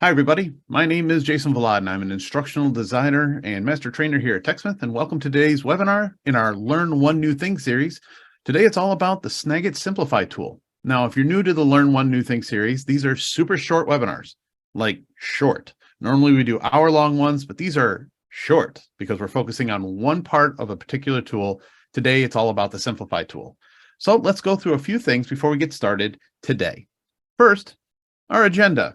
Hi, everybody. My name is Jason Vlad, and I'm an instructional designer and master trainer here at TechSmith, and welcome to today's webinar in our Learn One New Thing series. Today, it's all about the Snagit Simplify tool. Now, if you're new to the Learn One New Thing series, these are super short webinars, like short. Normally, we do hour-long ones, but these are short because we're focusing on one part of a particular tool. Today, it's all about the Simplify tool. So let's go through a few things before we get started today. First, our agenda.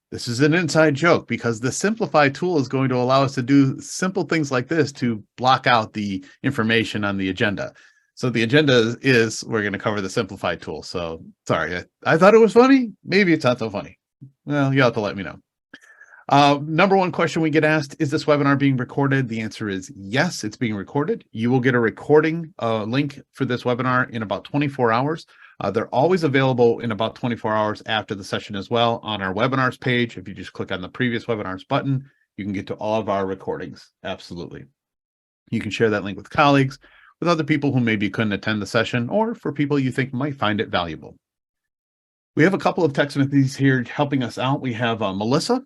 This is an inside joke because the Simplify tool is going to allow us to do simple things like this to block out the information on the agenda. So the agenda is we're going to cover the Simplify tool. So sorry, I thought it was funny. Maybe it's not so funny. Well, you have to let me know. Number one question we get asked, is this webinar being recorded? The answer is yes, it's being recorded. You will get a recording link for this webinar in about 24 hours. They're always available in about 24 hours after the session as well on our webinars page. If you just click on the previous webinars button, you can get to all of our recordings. Absolutely. You can share that link with colleagues, with other people who maybe couldn't attend the session, or for people you think might find it valuable. We have a couple of TechSmithies here helping us out. We have Melissa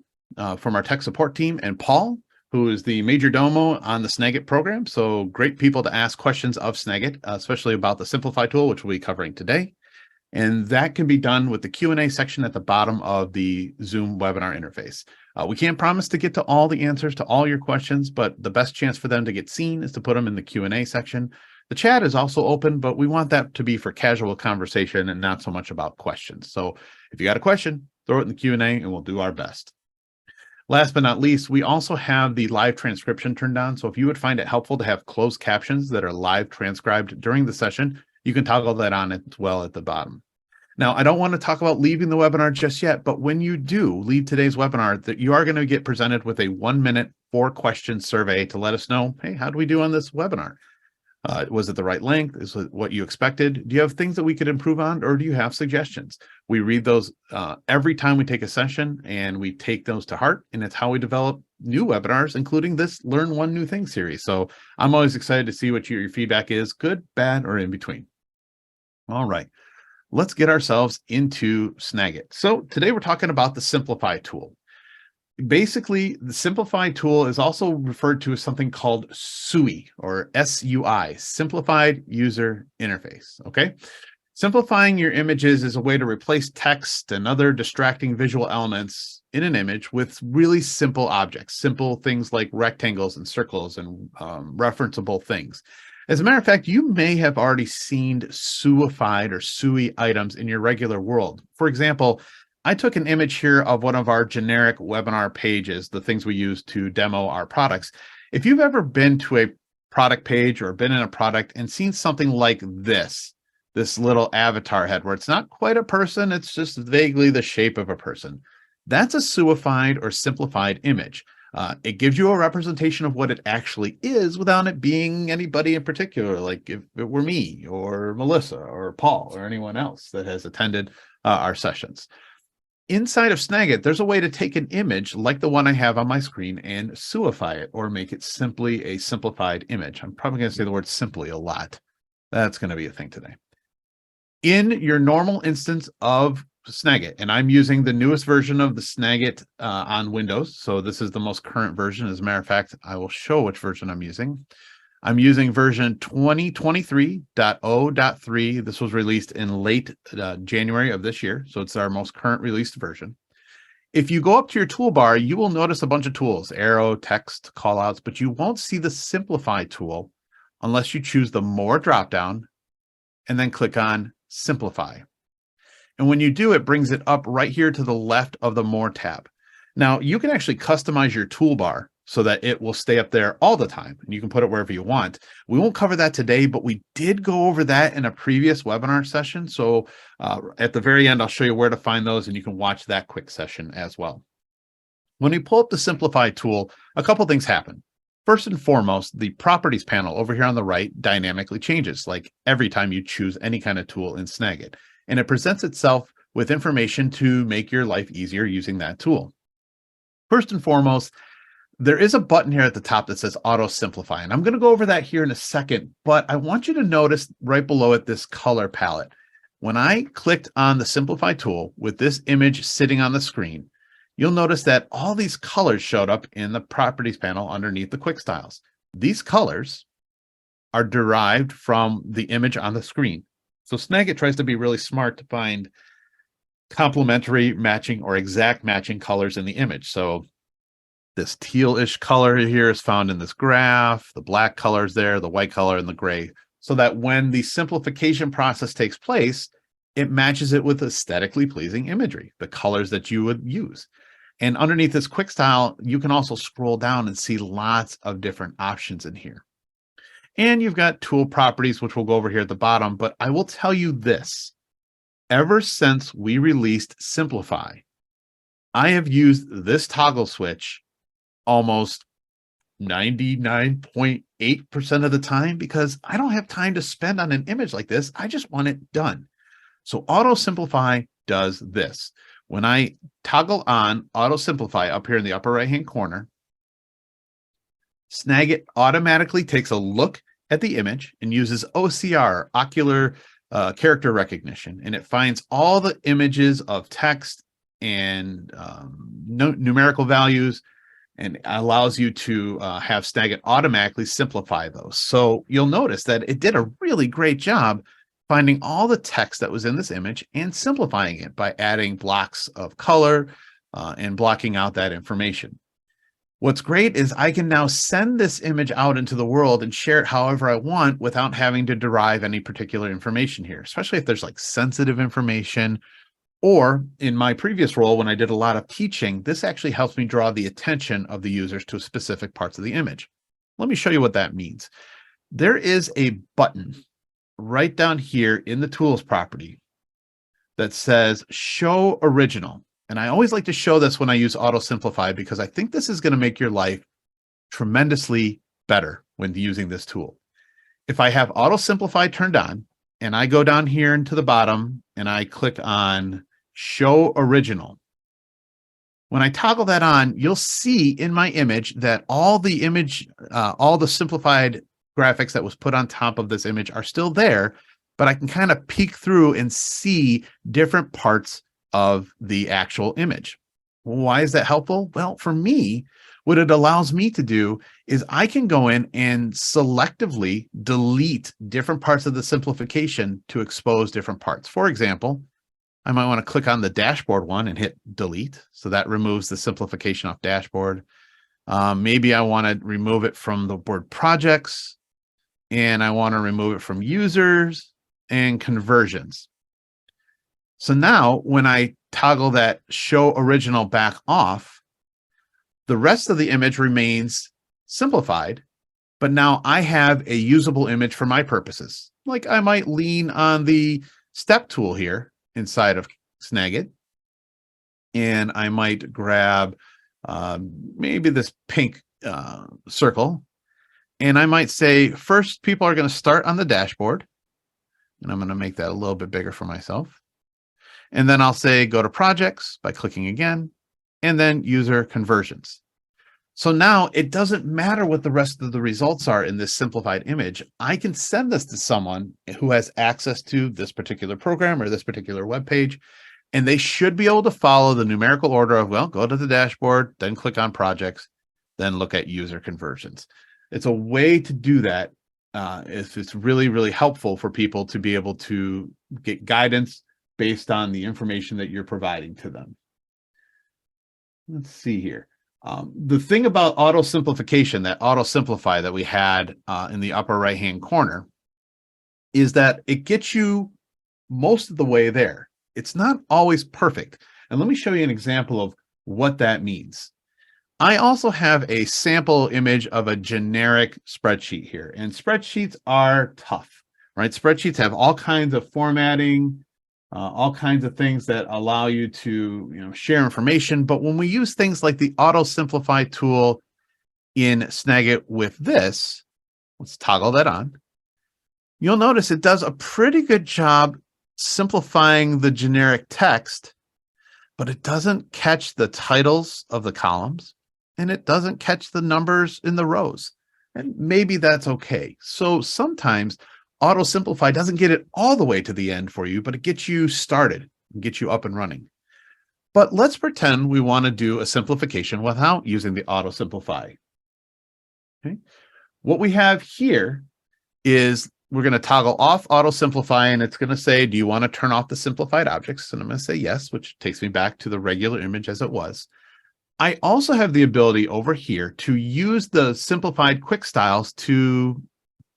from our tech support team and Paul, who is the major domo on the Snagit program. So great people to ask questions of Snagit, especially about the Simplify tool, which we'll be covering today. And that can be done with the Q&A section at the bottom of the Zoom webinar interface. We can't promise to get to all the answers to all your questions, but the best chance for them to get seen is to put them in the Q&A section. The chat is also open, but we want that to be for casual conversation and not so much about questions. So if you got a question, throw it in the Q&A and we'll do our best. Last but not least, we also have the live transcription turned on. So if you would find it helpful to have closed captions that are live transcribed during the session, you can toggle that on as well at the bottom. Now, I don't want to talk about leaving the webinar just yet, but when you do leave today's webinar, that you are going to get presented with a 1-minute 4-question survey to let us know, hey, how do we do on this webinar? Was it the right length? Is it what you expected? Do you have things that we could improve on, or do you have suggestions? We read those every time we take a session, and we take those to heart, and it's how we develop new webinars, including this Learn One New Thing series. So I'm always excited to see what your feedback is, good, bad, or in between. All right. Let's get ourselves into Snagit. So today we're talking about the Simplify tool. Basically, the Simplify tool is also referred to as something called SUI or SUI, Simplified User Interface, okay? Simplifying your images is a way to replace text and other distracting visual elements in an image with really simple objects, simple things like rectangles and circles and referenceable things. As a matter of fact, you may have already seen SUIfied or SUI items in your regular world. For example, I took an image here of one of our generic webinar pages, the things we use to demo our products. If you've ever been to a product page or been in a product and seen something like this little avatar head where it's not quite a person, it's just vaguely the shape of a person. That's a SUIfied or simplified image. It gives you a representation of what it actually is without it being anybody in particular, like if it were me or Melissa or Paul or anyone else that has attended our sessions. Inside of Snagit, there's a way to take an image like the one I have on my screen and SUIfy it or make it simply a simplified image. I'm probably going to say the word simply a lot. That's going to be a thing today. In your normal instance of Snagit, and I'm using the newest version of the Snagit on Windows. So this is the most current version. As a matter of fact, I will show which version I'm using. I'm using version 2023.0.3. This was released in late January of this year. So it's our most current released version. If you go up to your toolbar, you will notice a bunch of tools, arrow, text, callouts, but you won't see the Simplify tool unless you choose the More dropdown and then click on Simplify. And when you do, it brings it up right here to the left of the More tab. Now, you can actually customize your toolbar so that it will stay up there all the time, and you can put it wherever you want. We won't cover that today, but we did go over that in a previous webinar session. So at the very end, I'll show you where to find those, and you can watch that quick session as well. When we pull up the Simplify tool, a couple things happen. First and foremost, the Properties panel over here on the right dynamically changes, like every time you choose any kind of tool in Snagit. And it presents itself with information to make your life easier using that tool. First and foremost, there is a button here at the top that says Auto Simplify, and I'm going to go over that here in a second, but I want you to notice right below it this color palette. When I clicked on the Simplify tool with this image sitting on the screen, you'll notice that all these colors showed up in the properties panel underneath the quick styles. These colors are derived from the image on the screen. So Snagit tries to be really smart to find complementary matching or exact matching colors in the image. So this tealish color here is found in this graph, the black color is there, the white color, and the gray, so that when the simplification process takes place, it matches it with aesthetically pleasing imagery, the colors that you would use. And underneath this quick style, you can also scroll down and see lots of different options in here. And you've got tool properties, which we'll go over here at the bottom, but I will tell you this. Ever since we released Simplify, I have used this toggle switch almost 99.8% of the time because I don't have time to spend on an image like this. I just want it done. So Auto Simplify does this. When I toggle on Auto Simplify up here in the upper right-hand corner, Snagit automatically takes a look at the image and uses OCR, ocular character recognition, and it finds all the images of text and numerical values and allows you to have Snagit automatically simplify those. So you'll notice that it did a really great job finding all the text that was in this image and simplifying it by adding blocks of color and blocking out that information. What's great is I can now send this image out into the world and share it however I want without having to derive any particular information here, especially if there's like sensitive information. Or in my previous role, when I did a lot of teaching, this actually helps me draw the attention of the users to specific parts of the image. Let me show you what that means. There is a button right down here in the tools property that says show original. And I always like to show this when I use Auto Simplify because I think this is going to make your life tremendously better when using this tool. If I have Auto Simplify turned on and I go down here into the bottom and I click on Show Original, when I toggle that on, you'll see in my image that all the simplified graphics that was put on top of this image are still there, but I can kind of peek through and see different parts of the actual image. Why is that helpful? Well, for me, what it allows me to do is I can go in and selectively delete different parts of the simplification to expose different parts. For example, I might want to click on the dashboard one and hit delete. So that removes the simplification off dashboard. Maybe I want to remove it from the word projects, and I want to remove it from users and conversions. So now when I toggle that show original back off, the rest of the image remains simplified, but now I have a usable image for my purposes. Like I might lean on the step tool here inside of Snagit, and I might grab maybe this pink circle, and I might say, first, people are going to start on the dashboard, and I'm going to make that a little bit bigger for myself. And then I'll say, go to projects by clicking again, and then user conversions. So now it doesn't matter what the rest of the results are in this simplified image. I can send this to someone who has access to this particular program or this particular web page, and they should be able to follow the numerical order of, well, go to the dashboard, then click on projects, then look at user conversions. It's a way to do that. It's really, really helpful for people to be able to get guidance based on the information that you're providing to them. Let's see here. The thing about auto simplification, that auto simplify that we had in the upper right-hand corner, is that it gets you most of the way there. It's not always perfect. And let me show you an example of what that means. I also have a sample image of a generic spreadsheet here, and spreadsheets are tough, right? Spreadsheets have all kinds of formatting, all kinds of things that allow you to share information. But when we use things like the Auto Simplify tool in Snagit with this, let's toggle that on. You'll notice it does a pretty good job simplifying the generic text, but it doesn't catch the titles of the columns, and it doesn't catch the numbers in the rows. And maybe that's okay. So sometimes Auto Simplify doesn't get it all the way to the end for you, but it gets you started and gets you up and running. But let's pretend we want to do a simplification without using the auto simplify. Okay. What we have here is we're going to toggle off auto simplify, and it's going to say, do you want to turn off the simplified objects? And I'm going to say yes, which takes me back to the regular image as it was. I also have the ability over here to use the simplified quick styles to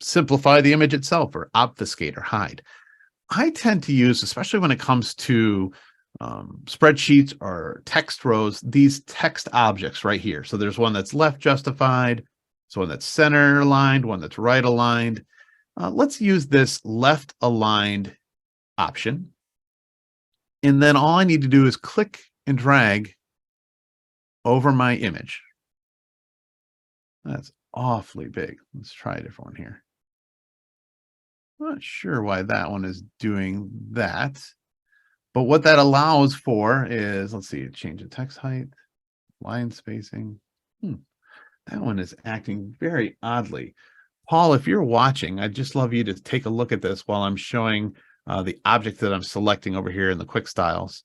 simplify the image itself or obfuscate or hide. I tend to use, especially when it comes to spreadsheets or text rows, these text objects right here. So there's one that's left justified, so one that's center aligned, one that's right aligned. Let's use this left aligned option. And then all I need to do is click and drag over my image. That's awfully big. Let's try a different one here. I'm not sure why that one is doing that. But what that allows for is, let's see, change the text height, line spacing. That one is acting very oddly. Paul, if you're watching, I'd just love you to take a look at this while I'm showing the object that I'm selecting over here in the quick styles.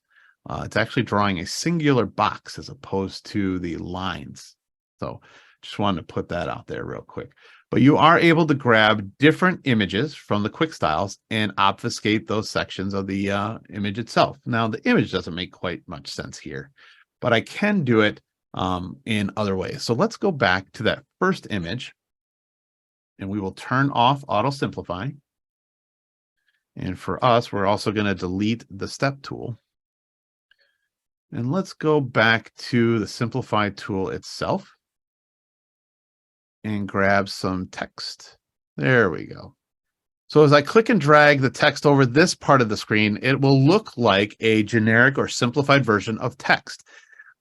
It's actually drawing a singular box as opposed to the lines. So just wanted to put that out there real quick. But you are able to grab different images from the quick styles and obfuscate those sections of the image itself. Now, the image doesn't make quite much sense here, but I can do it in other ways. So let's go back to that first image, and we will turn off auto simplify. And for us, we're also going to delete the step tool. And let's go back to the simplify tool itself and grab some text. There we go. So as I click and drag the text over this part of the screen, it will look like a generic or simplified version of text.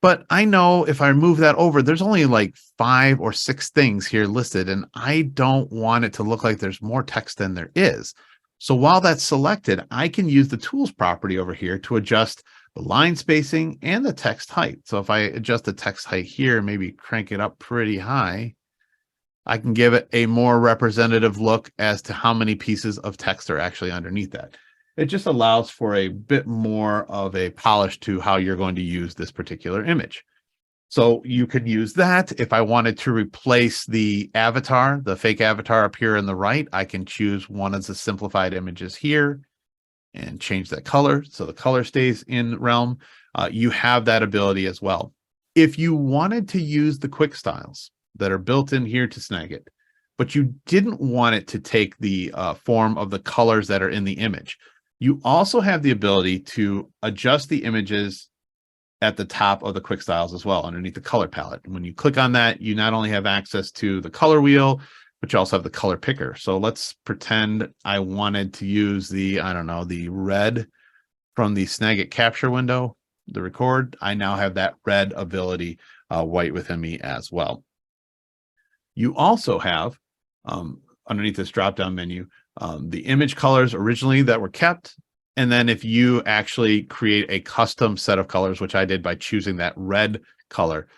But I know if I move that over, there's only like 5 or 6 things here listed, and I don't want it to look like there's more text than there is. So while that's selected, I can use the tools property over here to adjust the line spacing and the text height. So if I adjust the text height here, maybe crank it up pretty high, I can give it a more representative look as to how many pieces of text are actually underneath that. It just allows for a bit more of a polish to how you're going to use this particular image. So you could use that. If I wanted to replace the avatar, the fake avatar up here on the right, I can choose one of the simplified images here and change that color so the color stays in realm. You have that ability as well. If you wanted to use the quick styles that are built in here to Snagit, but you didn't want it to take the form of the colors that are in the image, you also have the ability to adjust the images at the top of the quick styles as well, underneath the color palette. And when you click on that, you not only have access to the color wheel, but you also have the color picker. So let's pretend I wanted to use the, I don't know, the red from the Snagit capture window, the record. I now have that red ability white within me as well. You also have, underneath this drop-down menu, the image colors originally that were kept. And then if you actually create a custom set of colors, which I did by choosing that red color,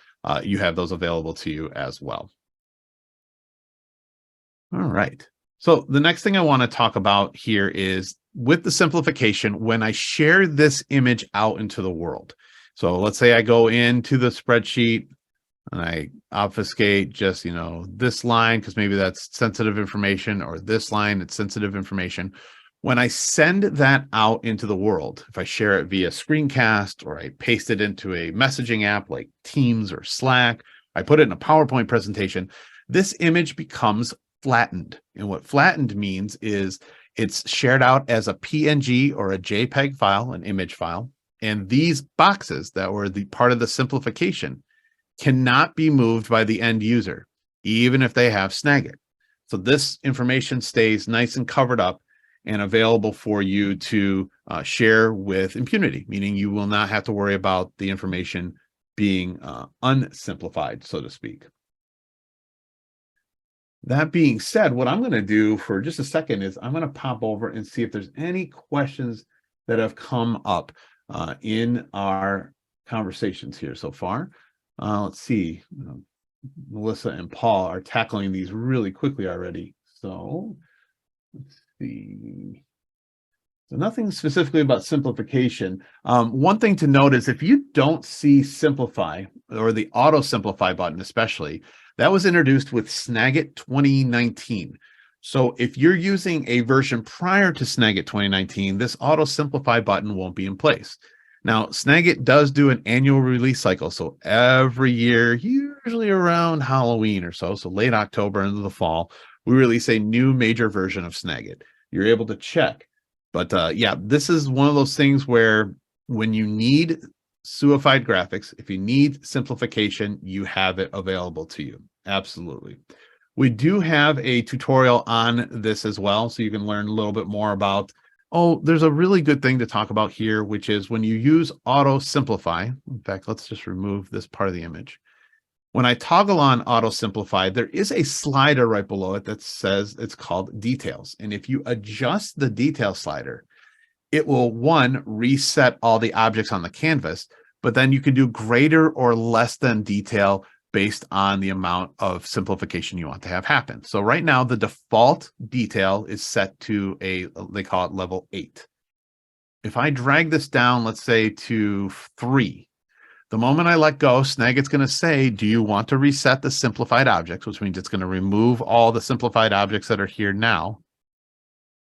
you have those available to you as well. All right. So the next thing I want to talk about here is with the simplification, when I share this image out into the world. So let's say I go into the spreadsheet and I obfuscate just, this line, because maybe that's sensitive information, or this line, it's sensitive information. When I send that out into the world, if I share it via screencast, or I paste it into a messaging app like Teams or Slack, I put it in a PowerPoint presentation, this image becomes flattened. And what flattened means is it's shared out as a PNG or a JPEG file, an image file. And these boxes that were the part of the simplification cannot be moved by the end user, even if they have Snagit. So this information stays nice and covered up and available for you to share with impunity, meaning you will not have to worry about the information being unsimplified, so to speak. That being said, what I'm going to do for just a second is I'm going to pop over and see if there's any questions that have come up in our conversations here so far. Let's see. Melissa and Paul are tackling these really quickly already. So let's see. So nothing specifically about simplification. One thing to note is if you don't see simplify or the auto simplify button, especially, that was introduced with Snagit 2019. So if you're using a version prior to Snagit 2019, this auto simplify button won't be in place. Now, Snagit does do an annual release cycle. So every year, usually around Halloween or so late October into the fall, we release a new major version of Snagit. You're able to check. But yeah, this is one of those things where when you need SUIfied graphics, if you need simplification, you have it available to you. Absolutely. We do have a tutorial on this as well, so you can learn a little bit more about, oh, there's a really good thing to talk about here, which is when you use auto simplify. In fact, let's just remove this part of the image. When I toggle on auto simplify, there is a slider right below it that says it's called details. And if you adjust the detail slider, it will, one, reset all the objects on the canvas, but then you can do greater or less than detail based on the amount of simplification you want to have happen. So right now, the default detail is set to they call it level 8. If I drag this down, let's say to 3, the moment I let go, Snagit's going to say, do you want to reset the simplified objects, which means it's going to remove all the simplified objects that are here now.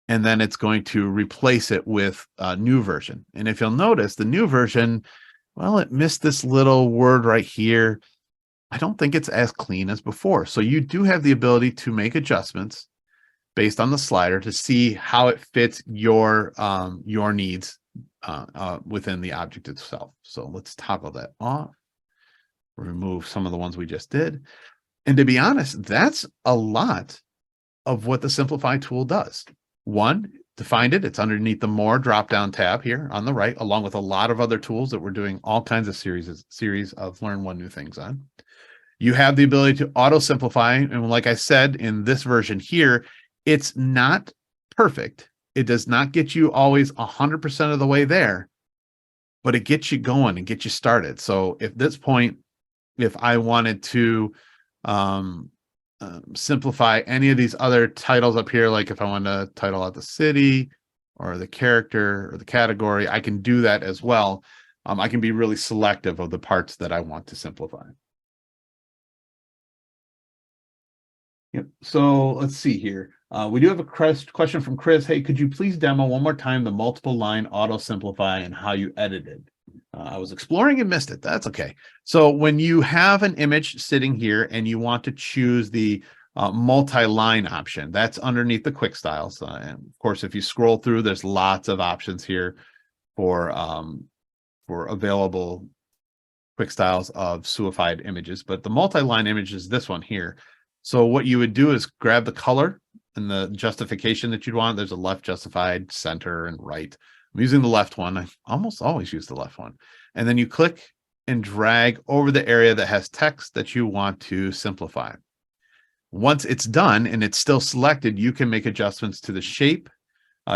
And then it's going to replace it with a new version. And if you'll notice, the new version, well, it missed this little word right here. I don't think it's as clean as before. So you do have the ability to make adjustments based on the slider to see how it fits your needs within the object itself. So let's toggle that off, remove some of the ones we just did. And to be honest, that's a lot of what the Simplify tool does. One, to find it, it's underneath the More drop-down tab here on the right, along with a lot of other tools that we're doing all kinds of series of Learn One New Things on. You have the ability to auto-simplify, and like I said, in this version here, it's not perfect. It does not get you always 100% of the way there, but it gets you going and gets you started. So at this point, if I wanted to simplify any of these other titles up here, like if I want to title out the city or the character or the category, I can do that as well. I can be really selective of the parts that I want to simplify. Yep. So let's see here. We do have a question from Chris. Hey, could you please demo one more time the multiple line auto simplify and how you edited? I was exploring and missed it. That's okay. So when you have an image sitting here and you want to choose the multi-line option, that's underneath the quick styles. And of course, if you scroll through, there's lots of options here for available quick styles of SUIfied images. But the multi-line image is this one here. So what you would do is grab the color and the justification that you'd want. There's a left justified, center, and right. I'm using the left one. I almost always use the left one. And then you click and drag over the area that has text that you want to simplify. Once it's done and it's still selected, you can make adjustments to the shape.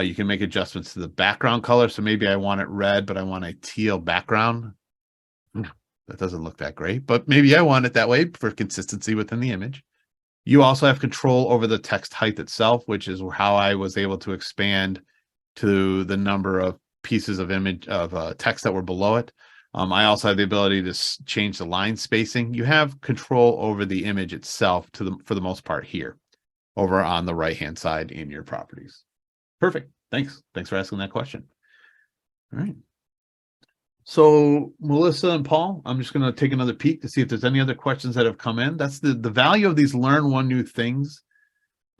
You can make adjustments to the background color. So maybe I want it red, but I want a teal background. That doesn't look that great, but maybe I want it that way for consistency within the image. You also have control over the text height itself, which is how I was able to expand to the number of pieces of text that were below it. I also have the ability to change the line spacing. You have control over the image itself for the most part here over on the right-hand side in your properties. Perfect. Thanks. Thanks for asking that question. All right. So Melissa and Paul, I'm just going to take another peek to see if there's any other questions that have come in. That's the value of these Learn One New Things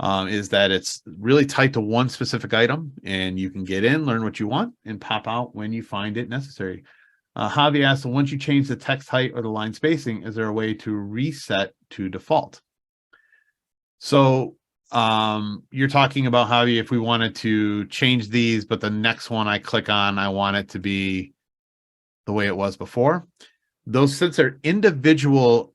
is that it's really tied to one specific item, and you can get in, learn what you want, and pop out when you find it necessary. Javi asked, so once you change the text height or the line spacing, is there a way to reset to default? So you're talking about, Javi, if we wanted to change these, but the next one I click on, I want it to be the way it was before. Those, since they're individual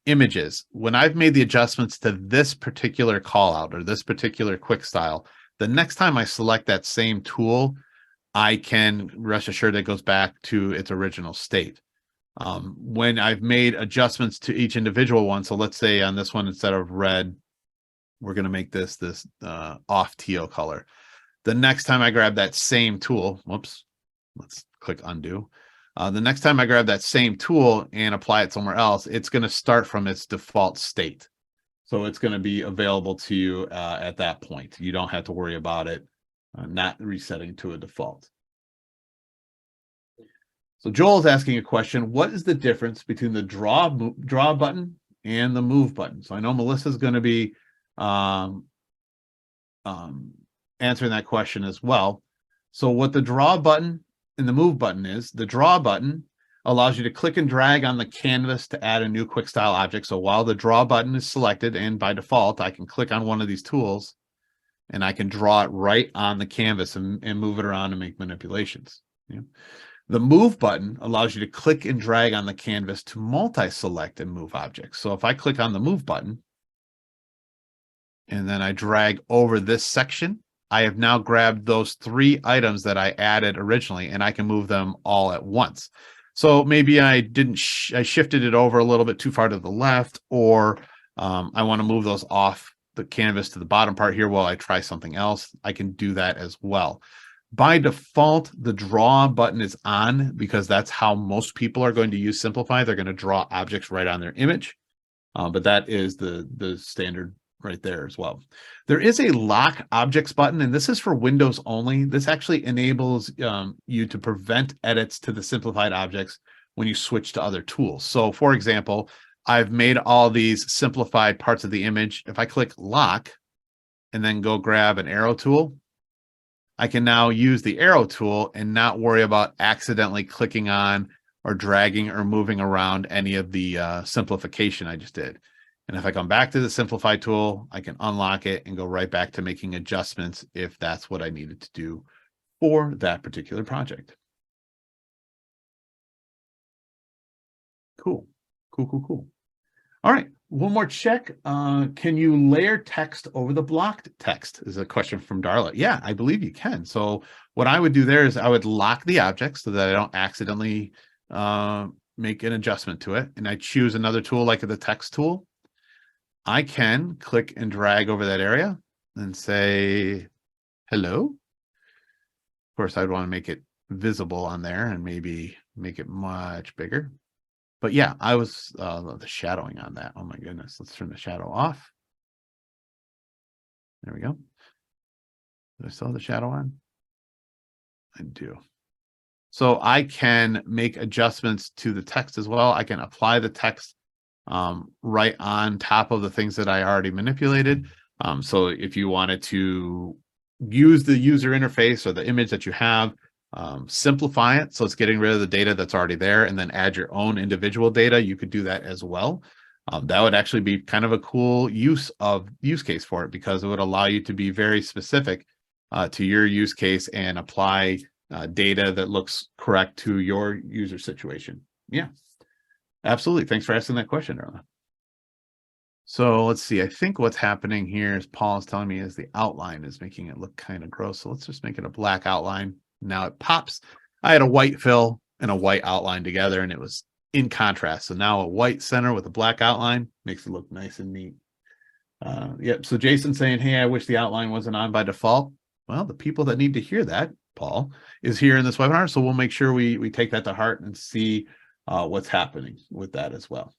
images, when I've made the adjustments to this particular call out or this particular quick style, the next time I select that same tool, I can rest assured it goes back to its original state. When I've made adjustments to each individual one, so let's say on this one, instead of red, we're going to make this off teal color. the next time I grab that same tool, whoops, let's click undo. The next time I grab that same tool and apply it somewhere else, it's going to start from its default state. So it's going to be available to you at that point. You don't have to worry about it not resetting to a default. So Joel is asking a question: what is the difference between the draw button and the move button? So I know Melissa's going to be answering that question as well. So what the draw button and the move button is, the draw button allows you to click and drag on the canvas to add a new quick style object. So while the draw button is selected, and by default, I can click on one of these tools and I can draw it right on the canvas and move it around and make manipulations. Yeah. The move button allows you to click and drag on the canvas to multi-select and move objects. So if I click on the move button and then I drag over this section, I have now grabbed those 3 items that I added originally, and I can move them all at once. So maybe I didn't, I shifted it over a little bit too far to the left, or I want to move those off the canvas to the bottom part here while I try something else. I can do that as well. By default, the draw button is on because that's how most people are going to use Simplify. They're going to draw objects right on their image, but that is the standard right there as well. There is a lock objects button, and this is for Windows only. This actually enables you to prevent edits to the simplified objects when you switch to other tools. So for example, I've made all these simplified parts of the image. If I click lock and then go grab an arrow tool, I can now use the arrow tool and not worry about accidentally clicking on or dragging or moving around any of the simplification I just did. And if I come back to the Simplify tool, I can unlock it and go right back to making adjustments if that's what I needed to do for that particular project. Cool. All right, one more check. Can you layer text over the blocked text? Is a question from Darla. Yeah, I believe you can. So what I would do there is I would lock the object so that I don't accidentally make an adjustment to it. And I choose another tool like the text tool. I can click and drag over that area and say, hello. Of course, I'd want to make it visible on there and maybe make it much bigger. But yeah, I was the shadowing on that. Oh my goodness. Let's turn the shadow off. There we go. Do I still have the shadow on? I do. So I can make adjustments to the text as well. I can apply the text right on top of the things that I already manipulated. So if you wanted to use the user interface or the image that you have, simplify it so it's getting rid of the data that's already there, and then add your own individual data, you could do that as well. That would actually be kind of a cool use case for it, because it would allow you to be very specific to your use case and apply data that looks correct to your user situation. Yeah, absolutely. Thanks for asking that question, Darla. So let's see. I think what's happening here is Paul is telling me is the outline is making it look kind of gross. So let's just make it a black outline. Now it pops. I had a white fill and a white outline together, and it was in contrast. So now a white center with a black outline makes it look nice and neat. Yep. So Jason's saying, hey, I wish the outline wasn't on by default. Well, the people that need to hear that, Paul, is here in this webinar. So we'll make sure we take that to heart and see what's happening with that as well.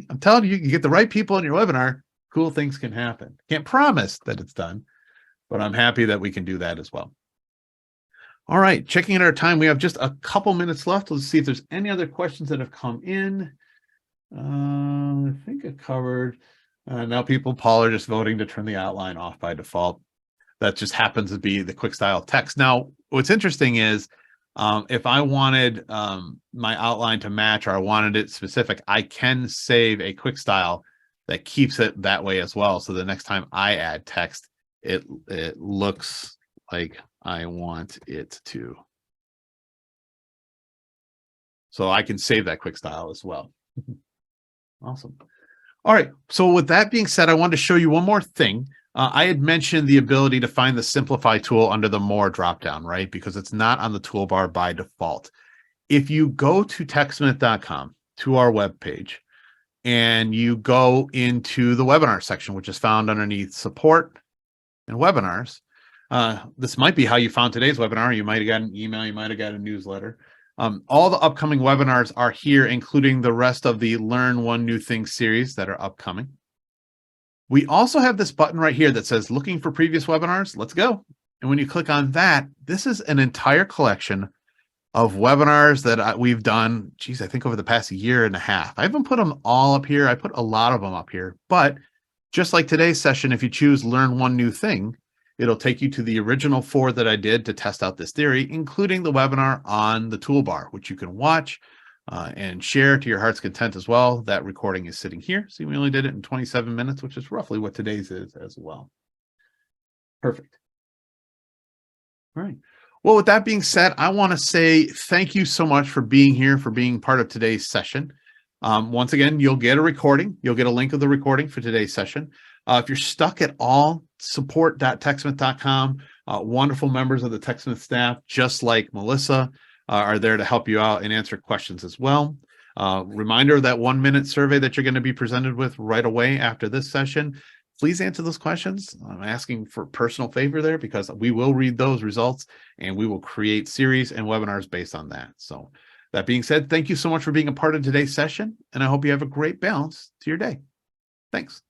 I'm telling you, you get the right people in your webinar, cool things can happen. Can't promise that it's done, but I'm happy that we can do that as well. All right, checking in our time. We have just a couple minutes left. Let's see if there's any other questions that have come in. I think I covered. Now Paul are just voting to turn the outline off by default. That just happens to be the quick style text. Now, what's interesting is if I wanted my outline to match, or I wanted it specific, I can save a quick style that keeps it that way as well. So the next time I add text, it looks like I want it to. So I can save that quick style as well. Awesome. All right. So with that being said, I wanted to show you one more thing. I had mentioned the ability to find the Simplify tool under the More dropdown, right? Because it's not on the toolbar by default. If you go to techsmith.com, to our webpage, and you go into the webinar section, which is found underneath support and webinars, This might be how you found today's webinar. You might have got an email, you might have got a newsletter. All the upcoming webinars are here, including the rest of the Learn One New Thing series that are upcoming. We also have this button right here that says looking for previous webinars. Let's go. And when you click on that, this is an entire collection of webinars that we've done, geez, I think over the past year and a half. I haven't put them all up here. I put a lot of them up here, but just like today's session, if you choose Learn One New Thing, it'll take you to the original 4 that I did to test out this theory, including the webinar on the toolbar, which you can watch and share to your heart's content as well. That recording is sitting here. See, we only did it in 27 minutes, which is roughly what today's is as well. Perfect. All right. Well, with that being said, I want to say thank you so much for being here, for being part of today's session. Once again, you'll get a recording. You'll get a link of the recording for today's session. If you're stuck at all, support.techsmith.com. Wonderful members of the TechSmith staff, just like Melissa, are there to help you out and answer questions as well. Reminder, that 1-minute survey that you're going to be presented with right away after this session, please answer those questions. I'm asking for personal favor there because we will read those results and we will create series and webinars based on that. So that being said, thank you so much for being a part of today's session, and I hope you have a great balance to your day. Thanks.